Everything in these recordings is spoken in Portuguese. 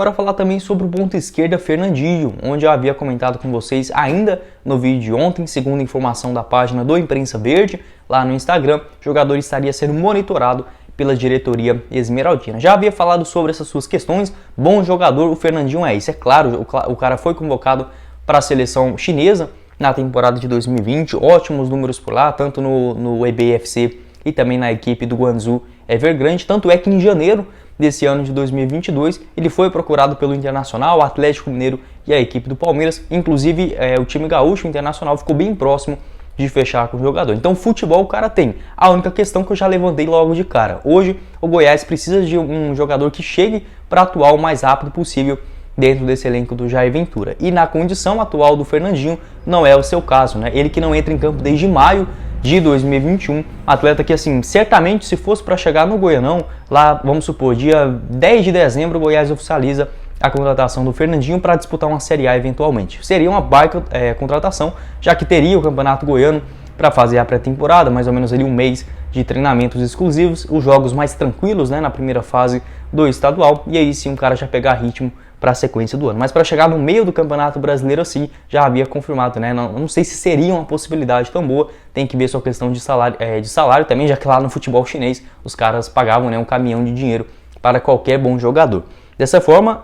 Agora falar também sobre o ponto esquerda Fernandinho, onde eu havia comentado com vocês ainda no vídeo de ontem, segundo informação da página do Imprensa Verde, lá no Instagram, o jogador estaria sendo monitorado pela diretoria esmeraldina. Já havia falado sobre essas suas questões, bom jogador o Fernandinho é isso. É claro, o cara foi convocado para a seleção chinesa na temporada de 2020, ótimos números por lá, tanto no EBFC e também na equipe do Guangzhou Evergrande, tanto é que em janeiro desse ano de 2022, ele foi procurado pelo Internacional, o Atlético Mineiro e a equipe do Palmeiras. Inclusive, o time gaúcho, o Internacional, ficou bem próximo de fechar com o jogador. Então, futebol o cara tem. A única questão que eu já levantei logo de cara. Hoje, o Goiás precisa de um jogador que chegue para atuar o mais rápido possível dentro desse elenco do Jair Ventura. E na condição atual do Fernandinho, não é o seu caso, né? Ele que não entra em campo desde maio de 2021, atleta que, assim, certamente se fosse para chegar no Goianão, lá, vamos supor, dia 10 de dezembro, o Goiás oficializa a contratação do Fernandinho para disputar uma Série A eventualmente. Seria uma baita contratação, já que teria o Campeonato Goiano para fazer a pré-temporada, mais ou menos ali um mês de treinamentos exclusivos, os jogos mais tranquilos, né, na primeira fase do estadual, e aí sim o cara já pegar ritmo para a sequência do ano. Mas para chegar no meio do Campeonato Brasileiro assim, já havia confirmado, né? Não sei se seria uma possibilidade tão boa, tem que ver sua questão de salário também, já que lá no futebol chinês os caras pagavam, né, um caminhão de dinheiro para qualquer bom jogador. Dessa forma,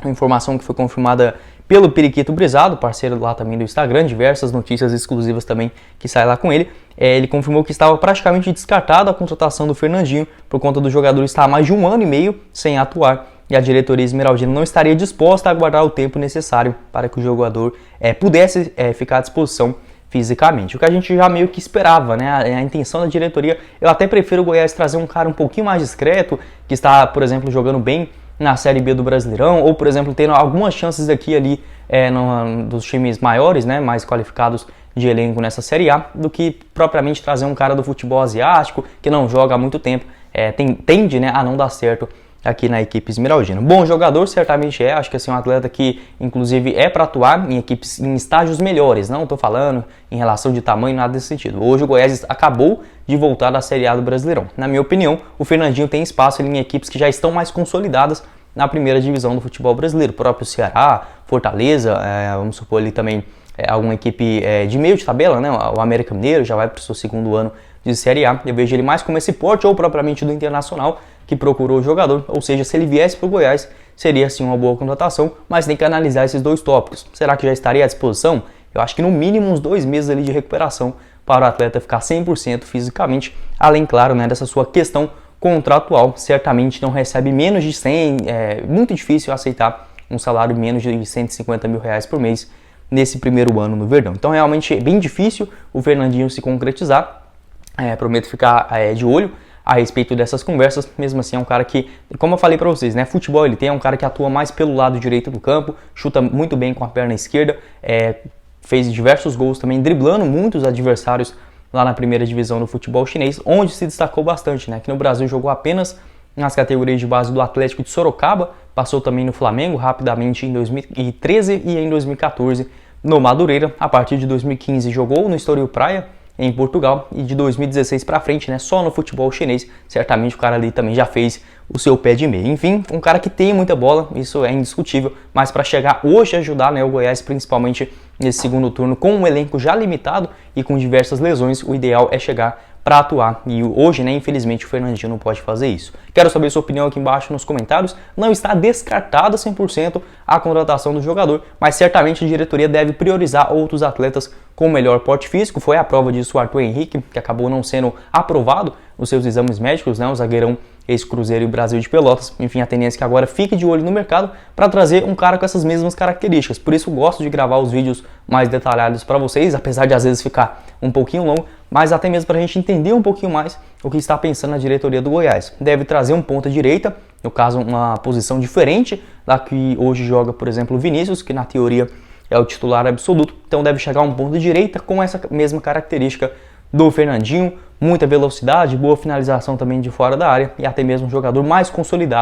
uma informação que foi confirmada pelo Periquito Brisado, parceiro lá também do Instagram, diversas notícias exclusivas também que saem lá com ele. Ele confirmou que estava praticamente descartada a contratação do Fernandinho por conta do jogador estar há mais de 1 ano e meio sem atuar, e a diretoria esmeraldina não estaria disposta a aguardar o tempo necessário para que o jogador pudesse ficar à disposição fisicamente. O que a gente já meio que esperava, né? A intenção da diretoria, eu até prefiro o Goiás trazer um cara um pouquinho mais discreto, que está, por exemplo, jogando bem na Série B do Brasileirão, ou, por exemplo, tendo algumas chances aqui e ali dos times maiores, né, mais qualificados de elenco nessa Série A, do que propriamente trazer um cara do futebol asiático, que não joga há muito tempo, tende, né, a não dar certo aqui na equipe esmeraldina. Bom jogador, certamente acho que assim, um atleta que inclusive é para atuar em equipes em estágios melhores, não estou falando em relação de tamanho, nada desse sentido. Hoje o Goiás acabou de voltar da Série A do Brasileirão. Na minha opinião, o Fernandinho tem espaço em equipes que já estão mais consolidadas na primeira divisão do futebol brasileiro, o próprio Ceará, Fortaleza, vamos supor ali também alguma equipe de meio de tabela, né? O América Mineiro já vai para o seu 2º ano de Série A. Eu vejo ele mais como esse porte ou propriamente do Internacional, que procurou o jogador, ou seja, se ele viesse para o Goiás, seria sim uma boa contratação, mas tem que analisar esses dois tópicos. Será que já estaria à disposição? Eu acho que no mínimo uns 2 meses ali de recuperação para o atleta ficar 100% fisicamente, além, claro, né, dessa sua questão contratual, certamente não recebe menos de 100, é muito difícil aceitar um salário menos de 150 mil reais por mês nesse primeiro ano no Verdão. Então realmente é bem difícil o Fernandinho se concretizar, prometo ficar de olho a respeito dessas conversas. Mesmo assim é um cara que, como eu falei para vocês, né, futebol ele tem, é um cara que atua mais pelo lado direito do campo, chuta muito bem com a perna esquerda, fez diversos gols também, driblando muitos adversários lá na primeira divisão do futebol chinês, onde se destacou bastante, né? Aqui no Brasil jogou apenas nas categorias de base do Atlético de Sorocaba, passou também no Flamengo rapidamente em 2013 e em 2014 no Madureira. A partir de 2015 jogou no Estoril Praia, em Portugal, e de 2016 para frente, né, só no futebol chinês. Certamente o cara ali também já fez o seu pé de meia. Enfim, um cara que tem muita bola, isso é indiscutível, mas para chegar hoje a ajudar, né, o Goiás, principalmente nesse 2º turno, com um elenco já limitado e com diversas lesões, o ideal é chegar para atuar, e hoje, né, infelizmente o Fernandinho não pode fazer isso. Quero saber sua opinião aqui embaixo nos comentários. Não está descartada 100% a contratação do jogador, mas certamente a diretoria deve priorizar outros atletas com melhor porte físico. Foi a prova disso o Arthur Henrique, que acabou não sendo aprovado nos seus exames médicos, né, o zagueirão ex-Cruzeiro e Brasil de Pelotas. Enfim, a tendência é que agora fique de olho no mercado para trazer um cara com essas mesmas características. Por isso eu gosto de gravar os vídeos mais detalhados para vocês, apesar de às vezes ficar um pouquinho longo, mas até mesmo para a gente entender um pouquinho mais o que está pensando na diretoria do Goiás. Deve trazer um ponta direita, no caso uma posição diferente da que hoje joga, por exemplo, o Vinícius, que na teoria é o titular absoluto. Então deve chegar um ponta direita com essa mesma característica do Fernandinho, muita velocidade, boa finalização também de fora da área e até mesmo um jogador mais consolidado